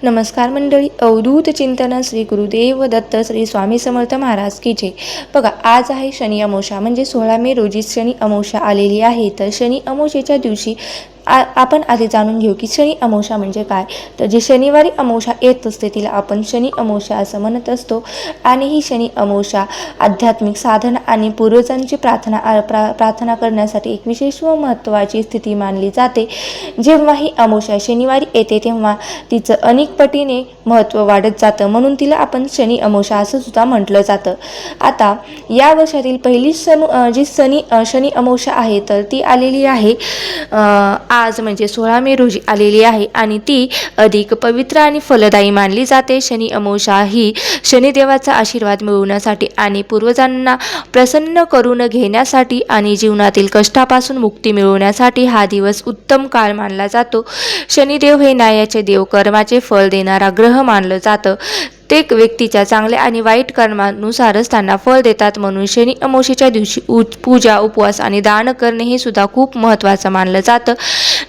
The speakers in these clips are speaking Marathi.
नमस्कार मंडळी, अवधूत चिंतन श्री गुरुदेव दत्त श्री स्वामी समर्थ महाराज की जय. बघा, आज आहे शनी अमावस्या म्हणजे 16 मे रोजी शनी अमावस्या आलेली आहे. तर शनी अमावस्येच्या दिवशी आपण आधी जाणून घेऊ की शनी अमावस्या म्हणजे काय. तर जी शनिवारी अमावस्या येत असते तिला आपण शनी अमावस्या असं म्हणत असतो. आणि ही शनी अमावस्या आध्यात्मिक साधना आणि पूर्वजांची प्रार्थना करण्यासाठी एक विशेष व महत्त्वाची स्थिती मानली जाते. जेव्हा ही अमावस्या शनिवारी येते तेव्हा तिचं अनेक पटीने महत्त्व वाढत जातं, म्हणून तिला आपण शनी अमावस्या असं सुद्धा म्हटलं जातं. आता या वर्षातील पहिली जी शनी अमावस्या आहे तर ती आलेली आहे आज म्हणजे 16 मे रोजी आलेली आहे आणि ती अधिक पवित्र आणि फलदायी मानली जाते. शनी अमावस्या ही शनिदेवाचा आशीर्वाद मिळवण्यासाठी आणि पूर्वजांना प्रसन्न करून घेण्यासाठी आणि जीवनातील कष्टापासून मुक्ती मिळवण्यासाठी हा दिवस उत्तम काळ मानला जातो. शनिदेव हे न्यायाचे देव, कर्माचे फळ देणारा ग्रह मानलं जातं. ते व्यक्तीच्या चांगल्या आणि वाईट कर्मानुसारच त्यांना फळ देतात. म्हणून शनी अमावस्येच्या दिवशी पूजा, उपवास आणि दान करणे हे सुद्धा खूप महत्त्वाचं मानलं जातं,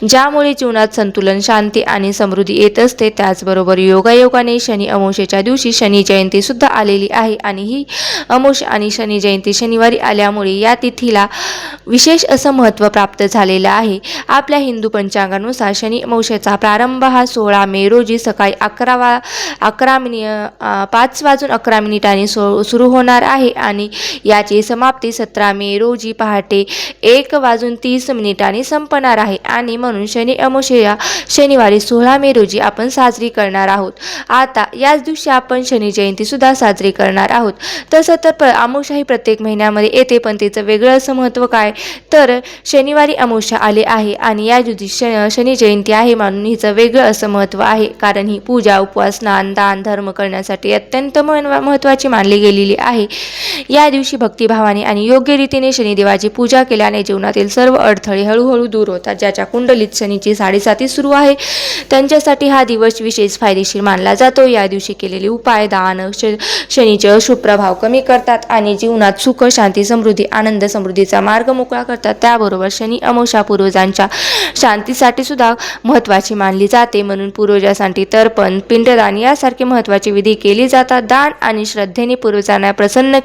ज्यामुळे जीवनात संतुलन, शांती आणि समृद्धी येत असते. त्याचबरोबर योगायोगाने शनी अमावस्येच्या दिवशी शनी जयंती सुद्धा आलेली आहे आणि ही अमावस्या आणि शनी जयंती शनिवारी आल्यामुळे या तिथीला विशेष असं महत्त्व प्राप्त झालेलं आहे. आपल्या हिंदू पंचांगानुसार शनी अमावस्येचा प्रारंभ हा 16 मे रोजी सकाळी 5:11 सुरू होणार आहे आणि याची समाप्ती 17 मे रोजी पहाटे 1:30 संपणार आहे. आणि म्हणून शनी अमावस्या शनिवारी 16 मे रोजी आपण साजरी करणार आहोत. आता याच दिवशी आपण शनी जयंती सुद्धा साजरी करणार आहोत. तसं तर अमावस्या ही प्रत्येक महिन्यामध्ये येते, पण तिचं वेगळं असं महत्त्व काय तर शनिवारी अमावस्या आले आहे आणि या दिवशी शनी जयंती आहे म्हणून हिचं वेगळं असं महत्त्व आहे. कारण ही पूजा, उपवास, स्नान, दान, धर्म करण्यासाठी अत्यंत महत्त्वाची मानली गेलेली आहे. या दिवशी भक्तिभावाने आणि योग्य रीतीने शनिदेवाची पूजा केल्याने जीवनातील सर्व अडथळे हळूहळू दूर होतात. ज्याच्या कुंडलीत शनीची 7.5 सुरू आहे त्यांच्यासाठी हा दिवस विशेष फायदेशीर मानला जातो. या दिवशी केलेले उपाय, दान शनीचे अशुभ प्रभाव कमी करतात आणि जीवनात सुख, शांती, समृद्धी, आनंद, समृद्धीचा मार्ग मोकळा करतात. त्याबरोबर शनी अमावस्या पूर्वजांच्या शांतीसाठी सुद्धा महत्त्वाची मानली जाते. म्हणून पूर्वजांसाठी तर्पण, पिंडदान यासारखे महत्त्वाचे विधी केले जातात. दान आणि श्रद्धेने पूर्वजांना प्रसन्न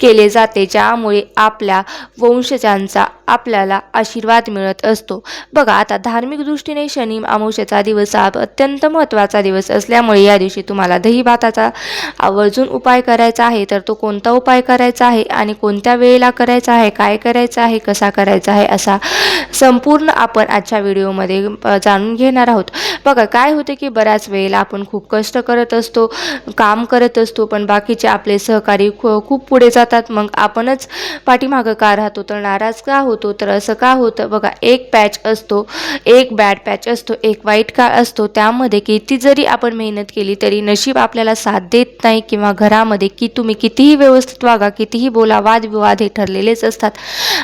केले जाते, ज्यामुळे आपल्या वंशजांचा आपल्याला आशीर्वाद मिळत असतो. बघा, आता धार्मिक दृष्टीने शनी अमावस्येचा दिवस हा अत्यंत महत्त्वाचा दिवस असल्यामुळे या दिवशी तुम्हाला दही भाताचा आवर्जून उपाय करायचा आहे. तर तो कोणता उपाय करायचा आहे आणि कोणत्या वेळेला करायचा आहे, काय करायचं आहे, कसा करायचा आहे, असा संपूर्ण आपण आजच्या व्हिडिओमध्ये जाणून घेणार आहोत. बघा, काय होते की बऱ्याच वेळेला आपण खूप कष्ट करत असतो, काम करत असतो, पण बाकीचे आपले सहकारी खूप पुढे जातात. मग आपणच पाठीमागं का राहतो, तर नाराज का होतो, तर असं का होतं. बघा, एक पॅच असतो, एक बॅड पॅच असतो, एक वाईट काळ असतो. त्यामध्ये किती जरी आपण मेहनत केली तरी नशीब आपल्याला साथ देत नाही, किंवा घरामध्ये की तुम्ही कितीही व्यवस्थित वागा, कितीही बोला, वादविवाद हे ठरलेलेच असतात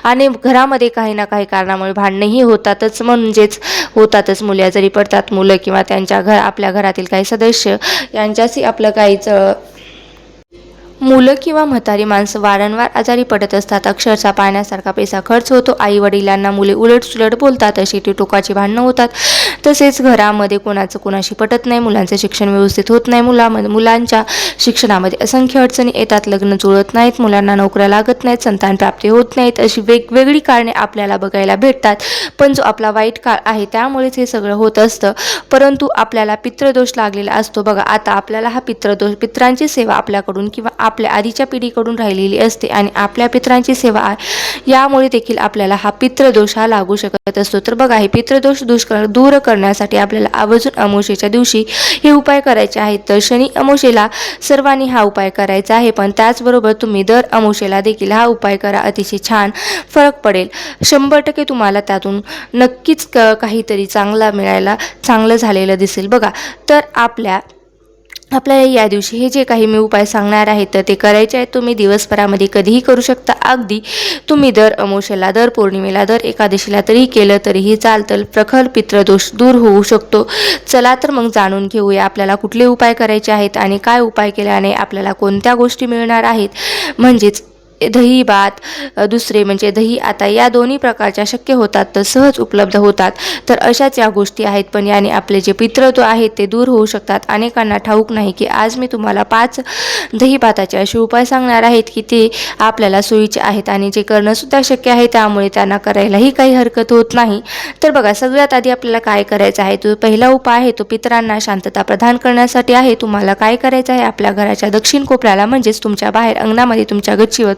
आणि घरामध्ये काही ना काही कारणामुळे भांडणंही होतातच. म्हणजेच होतातच, मुली जरी पडतात, मुलं किंवा त्यांच्या आपल्या घरातील काही सदस्य यांच्याशी आपलं काहीच मुलं किंवा म्हातारी माणसं वारंवार आजारी पडत असतात. अक्षरशः पाण्यासारखा पैसा खर्च होतो. आई वडिलांना मुले उलटसुलट बोलतात, अशी टोकाची भांडणं होतात. तसेच घरामध्ये कोणाचं कोणाशी पटत नाही, मुलांचं शिक्षण व्यवस्थित होत नाही, मुलांच्या शिक्षणामध्ये असंख्य अडचणी येतात, लग्न जुळत नाहीत, मुलांना नोकऱ्या लागत नाहीत, संतान प्राप्ती होत नाहीत, अशी वेगवेगळी कारणे आपल्याला बघायला भेटतात. पण जो आपला वाईट काळ आहे त्यामुळेच हे सगळं होत असतं. परंतु आपल्याला पितृदोष लागलेला असतो. बघा, आता आपल्याला हा पितरांची सेवा आपल्याकडून किंवा आपल्या आधीच्या पिढीकडून राहिलेली असते आणि आपल्या पितरांची सेवा यामुळे देखील आपल्याला हा पितृदोष हा लागू शकत असतो. तर बघा, हे पितृदोष दूर करण्यासाठी आपल्याला आवर्जून अमावस्येच्या दिवशी हे उपाय करायचे आहेत. तर शनी अमावस्येला सर्वांनी हा उपाय करायचा आहे, पण त्याचबरोबर तुम्ही दर अमावस्येला देखील हा उपाय करा. अतिशय छान फरक पडेल. 100% तुम्हाला त्यातून नक्कीच काहीतरी चांगलं झालेलं दिसेल. बघा, तर आपल्याला या दिवशी हे जे काही मी उपाय सांगणार आहे तर ते करायचे आहेत. तुम्ही दिवसभरामध्ये कधीही करू शकता. अगदी तुम्ही दर अमावस्येला, दर पौर्णिमेला, दर एकादशीला तरी केलं तरीही चालतं. प्रखर पितृदोष दूर होऊ शकतो. चला तर मग जाणून घेऊया आपल्याला कुठले उपाय करायचे आहेत आणि काय उपाय केल्याने आपल्याला कोणत्या गोष्टी मिळणार आहेत. म्हणजेच दही भात, दुसरे म्हणजे दही. आता या दोन्ही प्रकारच्या शक्य होतात तर सहज उपलब्ध होतात. तर अशाच या गोष्टी आहेत, पण याने आपले जे पितृत्व आहेत ते दूर होऊ शकतात. अनेकांना ठाऊक नाही की आज मी तुम्हाला 5 दही भाताचे असे उपाय सांगणार आहेत की ते आपल्याला सोयीचे आहेत आणि जे करणंसुद्धा शक्य आहे, त्यामुळे त्यांना करायलाही काही हरकत होत नाही. तर बघा, सगळ्यात आधी आपल्याला काय करायचं आहे, तो पहिला उपाय आहे तो पितरांना शांतता प्रदान करण्यासाठी आहे. तुम्हाला काय करायचं आहे, आपल्या घराच्या दक्षिण कोपऱ्याला म्हणजेच तुमच्या बाहेर अंगणामध्ये तुमच्या गच्चीवर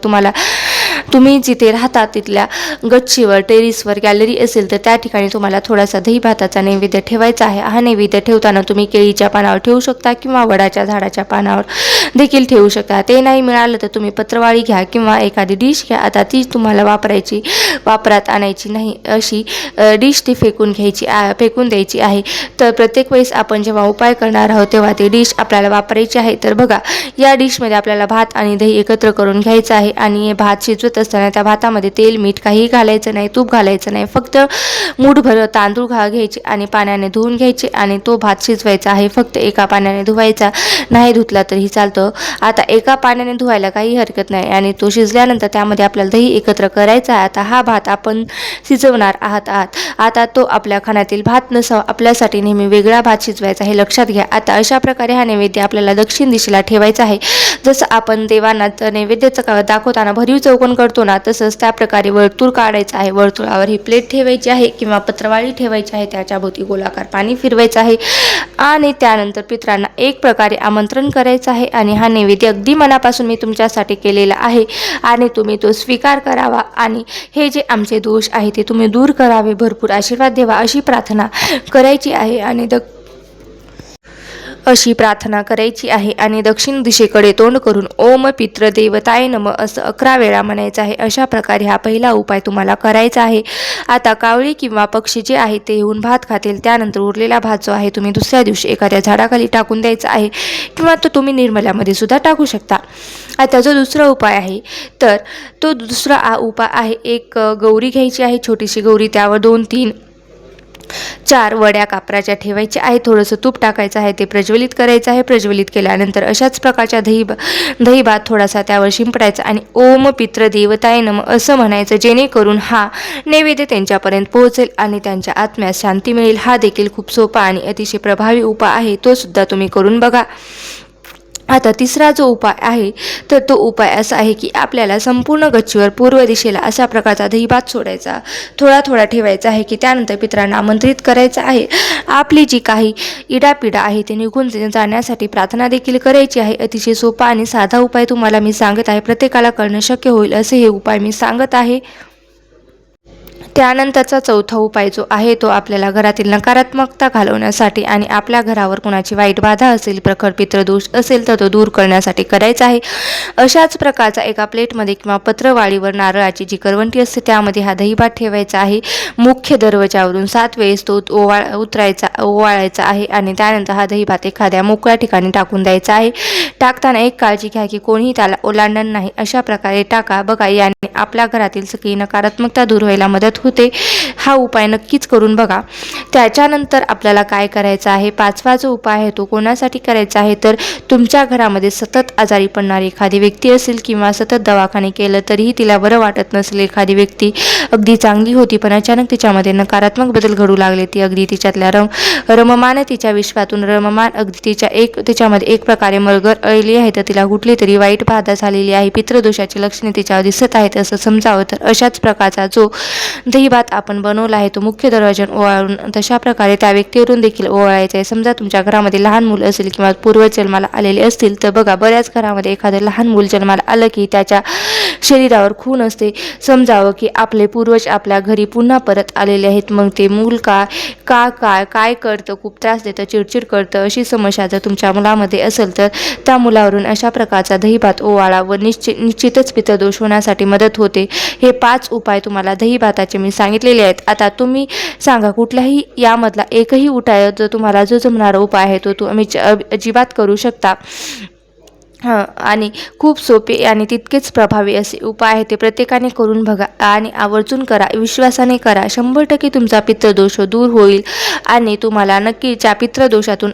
तुम्ही जिथे राहता तिथल्या गच्चीवर, टेरिसवर, गॅलरी असेल तर त्या ठिकाणी तुम्हाला थोडासा दही भाताचा नैवेद्य ठेवायचा आहे. हा नैवेद्य ठेवताना तुम्ही केळीच्या पानावर ठेवू शकता किंवा वडाच्या झाडाच्या पानावर देखील ठेवू शकता. ते नाही मिळालं तर तुम्ही पत्रवाळी घ्या किंवा एखादी डिश घ्या. आता ती तुम्हाला वापरात आणायची नाही, अशी डिश ती फेकून द्यायची आहे. तर प्रत्येक वेळेस आपण जेव्हा उपाय करणार आहोत तेव्हा ती डिश आपल्याला वापरायची आहे. तर बघा, या डिशमध्ये आपल्याला भात आणि दही एकत्र करून घ्यायचं आहे आणि भात शिजवत असताना त्या भातामध्ये तेल, मीठ काहीही घालायचं नाही, तूप घालायचं नाही. फक्त मूठभर तांदूळ घ्यायचे आणि पाण्याने धुवून घ्यायचे आणि तो भात शिजवायचा आहे. फक्त एका पाण्याने धुवायचा, नाही धुतला तरी चालतं. आता एका पाण्याने धुवायला काही हरकत नाही आणि तो शिजल्यानंतर त्यामध्ये आपल्याला दही एकत्र करायचा आहे. आता हा भात आपण शिजवणार आहात. आता तो आपल्या खाण्यातील भात नसावा, आपल्यासाठी नेहमी वेगळा भात शिजवायचा हे लक्षात घ्या. आता अशा प्रकारे हा नैवेद्य आपल्याला दक्षिण दिशेला ठेवायचा आहे. जसं आपण देवांना नैवेद्याचं दाखवताना भरीव चौकोन करतो ना, तसंच त्या प्रकारे वर्तुळ काढायचं आहे. वर्तुळावर ही प्लेट ठेवायची आहे किंवा पत्रवाळी ठेवायची आहे. त्याच्या भोवती गोलाकार पाणी फिरवायचं आहे आणि त्यानंतर पितरांना एक प्रकारे आमंत्रण करायचं आहे आणि हा नैवेद्य अगदी मनापासून मी तुमच्यासाठी केलेला आहे आणि तुम्ही तो स्वीकार करावा आणि हे जे आमचे दोष आहे ते तुम्ही दूर करावे, भरपूर आशीर्वाद द्यावा अशी प्रार्थना करायची आहे आणि दक्षिण दिशेकडे तोंड करून ओम पितृदेवताय नमः असं 11 वेळा म्हणायचं आहे. अशा प्रकारे हा पहिला उपाय तुम्हाला करायचा आहे. आता कावळी किंवा पक्षी जे आहे ते येऊन भात खातील. त्यानंतर उरलेला भात जो आहे तुम्ही दुसऱ्या दिवशी एखाद्या झाडाखाली टाकून द्यायचा आहे किंवा तो तुम्ही निर्मल्यामध्ये सुद्धा टाकू शकता. आता जो दुसरा उपाय आहे तर तो दुसरा उपाय आहे, एक गौरी घ्यायची आहे, छोटीशी गौरी. त्यावर 2-3-4 वड्या कापराच्या ठेवायच्या आहे. थोडंसं तूप टाकायचं आहे, ते प्रज्वलित करायचं आहे. प्रज्वलित केल्यानंतर अशाच प्रकारच्या दही भात थोडासा त्यावर शिंपडायचा आणि ओम पितृदेवताय नमः असं म्हणायचं, जेणेकरून हा नैवेद्य त्यांच्यापर्यंत पोहोचेल आणि त्यांच्या आत्म्यास शांती मिळेल. हा देखील खूप सोपा आणि अतिशय प्रभावी उपाय आहे, तो सुद्धा तुम्ही करून बघा. आता तिसरा जो उपाय आहे तर तो उपाय असा आहे की आपल्याला संपूर्ण गच्चीवर पूर्व दिशेला अशा प्रकारचा दहीभात सोडायचा, थोडा थोडा ठेवायचा आहे की त्यानंतर पितरांना आमंत्रित करायचं आहे. आपली जी काही इडापिडा आहे ते निघून जाण्यासाठी प्रार्थना देखील करायची आहे. अतिशय सोपा आणि साधा उपाय तुम्हाला मी सांगत आहे, प्रत्येकाला करणं शक्य होईल असे हे उपाय मी सांगत आहे. त्यानंतरचा चौथा उपाय जो आहे तो आपल्याला घरातील नकारात्मकता घालवण्यासाठी आणि आपल्या घरावर कुणाची वाईट बाधा असेल, प्रखर पितृदोष असेल तर तो दूर करण्यासाठी करायचा आहे. अशाच प्रकारचा एका प्लेटमध्ये किंवा पत्रवाळीवर नारळाची जी करवंटी असते त्यामध्ये हा दहीभात ठेवायचा आहे. मुख्य दरवाजावरून 7 वेळेस तो ओवाळायचा आहे आणि त्यानंतर हा दहीभात एखाद्या मोकळ्या ठिकाणी टाकून द्यायचा आहे. टाकताना एक काळजी घ्या की कोणीही त्याला ओलांडणार नाही, अशा प्रकारे टाका. बघा, याने आपल्या घरातील सगळी नकारात्मकता दूर व्हायला मदत होते. हा उपाय नक्कीच करून बघा. त्याच्यानंतर आपल्याला काय करायचं आहे, 5वा जो उपाय आहे तो कोणासाठी करायचा आहे तर तुमच्या घरामध्ये सतत आजारी पडणारी एखादी व्यक्ती असेल किंवा सतत दवाखाने केलं तरीही तिला बरं वाटत नसेल, एखादी व्यक्ती अगदी चांगली होती पण अचानक तिच्यामध्ये नकारात्मक बदल घडू लागले, ती अगदी तिच्यातल्या रममान, तिच्या विश्वातून रममान अगदी तिच्यामध्ये एक प्रकारे मळगर अळली आहे, तर तिला कुठली तरी वाईट बाधा झालेली आहे, पितृदोषाची लक्षणे तिच्यावर दिसत आहेत असं समजावं. तर अशाच प्रकारचा जो दहीभात आपण बनवला आहे तो मुख्य दरवाजावर ओवाळून तशा प्रकारे त्या व्यक्तीवरून देखील ओवाळायचा आहे. समजा तुमच्या घरामध्ये लहान मूल असेल किंवा पूर्वज जन्माला आलेले असतील तर बघा, बऱ्याच घरामध्ये एखादं लहान मूल जन्माला आलं की त्याच्या शरीरावर खून असते. समजावं की आपले पूर्वज आपल्या घरी पुन्हा परत आलेले आहेत. मग ते मूल काय करतं, खूप त्रास देतं, चिडचिड करतं, अशी समस्या जर तुमच्या मुलामध्ये असेल तर त्या मुलावरून अशा प्रकारचा दहीभात ओवाळा व निश्चितच पितृदोष होण्यासाठी मदत होते. हे 5 उपाय तुम्हाला दहीभाताचे मी सांगितलेले आहेत. आता तुम्ही सांगा कुठल्याही यामधला एकही उपाय जर तुम्हाला जो जमणारा उपाय आहे तो तुम्ही अजिबात करू शकता. आणि खूप सोपे आणि तितकेच प्रभावी असे उपाय आहे ते प्रत्येकाने करून बघा आणि आवर्जून करा, विश्वासाने करा. 100% तुमचा पितृदोष दूर होईल आणि तुम्हाला नक्कीच या पितृदोषातून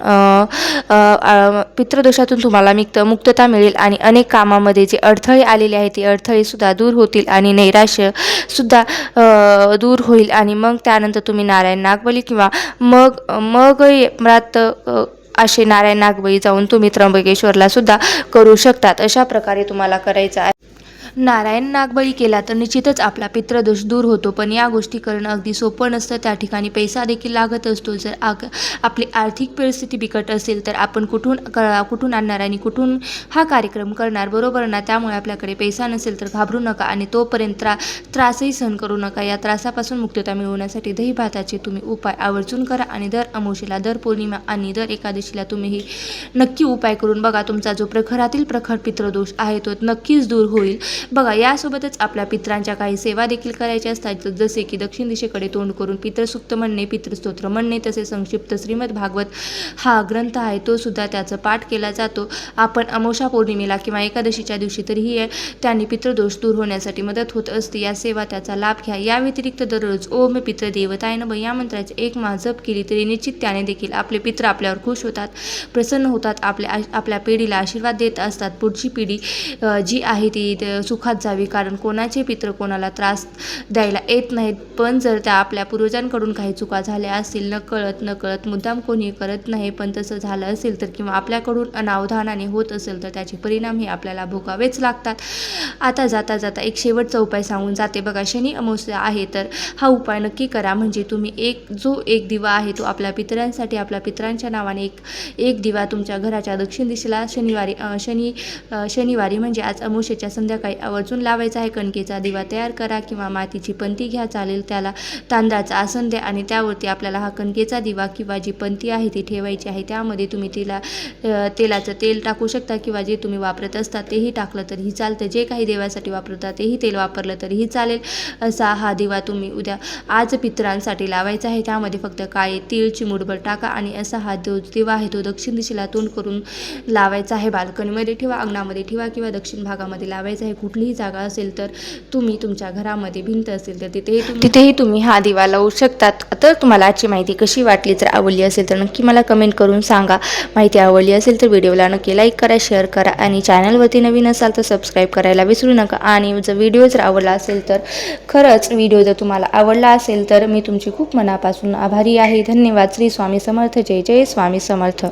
तुम्हाला मुक्तता मिळेल आणि अनेक कामामध्ये जे अडथळे आलेले आहेत ते अडथळेसुद्धा दूर होतील आणि नैराश्यसुद्धा दूर होईल. आणि मग त्यानंतर तुम्ही नारायण नागबली किंवा मग असे नारायण नागबळी जाऊन तुम्ही त्र्यंबकेश्वरला सुद्धा करू शकतात. अशा प्रकारे तुम्हाला करायचं आहे. नारायण नागबळी केला तर निश्चितच आपला पितृदोष दूर होतो, पण या गोष्टी करणं अगदी सोपं नसतं. त्या ठिकाणी पैसा देखील लागत असतो. जर आपली आर्थिक परिस्थिती बिकट असेल तर आपण कुठून आणणार आणि कुठून हा कार्यक्रम करणार, बरोबर ना? त्यामुळे आपल्याकडे पैसा नसेल तर घाबरू नका आणि तोपर्यंत त्रासही सहन करू नका. या त्रासापासून मुक्तता मिळवण्यासाठी दही भाताचे तुम्ही उपाय आवर्जून करा आणि दर अमावस्येला, दर पौर्णिमा आणि दर एकादशीला तुम्ही ही नक्की उपाय करून बघा. तुमचा जो प्रखरातील प्रखर पितृदोष आहे तो नक्कीच दूर होईल. बघा, यासोबतच आपल्या पितरांच्या काही सेवा देखील करायच्या असतात, जसे की दक्षिण दिशेकडे तोंड करून पितृसूक्त म्हणणे, पितृस्तोत्र म्हणणे, तसेच संक्षिप्त श्रीमद भागवत हा ग्रंथ आहे तो सुद्धा त्याचा पाठ केला जातो. आपण अमावस्या पौर्णिमेला किंवा एकादशीच्या दिवशी तरीही त्यांनी पितृदोष दूर होण्यासाठी मदत होत असते. या सेवा त्याचा लाभ घ्या. या व्यतिरिक्त दररोज ओम पितृदेवताय नमः या मंत्राचे एक माळ जप केली तरी निश्चित त्याने देखील आपले पितृ आपल्यावर खुश होतात, प्रसन्न होतात, आपल्या पिढीला आशीर्वाद देत असतात. पुढची पिढी जी आहे ती सुखात जावी, कारण कोणाचे पितृ कोणाला त्रास द्यायला येत नाहीत. पण जर त्या आपल्या पूर्वजांकडून काही चुका झाल्या असतील, नकळत मुद्दाम कोणी करत नाही, पण तसं झालं असेल तर किंवा आपल्याकडून अनावधानाने होत असेल तर त्याचे परिणाम हे आपल्याला भोगावेच लागतात. आता जाता एक शेवटचा उपाय सांगून जाते बघा. शनी अमावस्या आहे तर हा उपाय नक्की करा. म्हणजे तुम्ही एक दिवा आहे तो आपल्या पितरांसाठी, आपल्या पितरांच्या नावाने एक दिवा तुमच्या घराच्या दक्षिण दिशेला शनिवारी म्हणजे आज अमावस्येच्या संध्याकाळी आवर्जून लावायचा आहे. कणकेचा दिवा तयार करा किंवा मातीची पंती घ्या, चालेल. त्याला तांदळाचं आसन द्या आणि त्यावरती आपल्याला हा कणकेचा दिवा किंवा जी पंती आहे ती ठेवायची आहे. त्यामध्ये तुम्ही तेलाचं तेल टाकू शकता किंवा जे तुम्ही वापरत असता तेही टाकलं तरीही चालतं. जे काही देवासाठी वापरता तेही तेल वापरलं तरीही चालेल. असा हा दिवा तुम्ही आज पितरांसाठी लावायचा आहे. त्यामध्ये फक्त काळे तीळ चिमूटभर टाका आणि असा हा दिवा आहे तो दक्षिण दिशेला तोंड करून लावायचा आहे. बाल्कनीमध्ये ठेवा, अंगणामध्ये ठेवा किंवा दक्षिण भागामध्ये लावायचा आहे. कुठलीही जागा असेल तर तुम्ही तुमच्या घरामध्ये भिंत असेल तर तिथेही तुम्ही हा दिवा लावू शकतात. तर तुम्हाला आजची माहिती कशी वाटली, जर आवडली असेल तर नक्की मला कमेंट करून सांगा. माहिती आवडली असेल तर व्हिडिओला नक्की लाईक करा, शेअर करा आणि चॅनलवरती नवीन असाल तर सबस्क्राईब करायला विसरू नका. आणि व्हिडिओ जर आवडला असेल तर खरंच व्हिडिओ जर तुम्हाला आवडला असेल तर मी तुमची खूप मनापासून आभारी आहे. धन्यवाद. श्री स्वामी समर्थ. जय जय स्वामी समर्थ.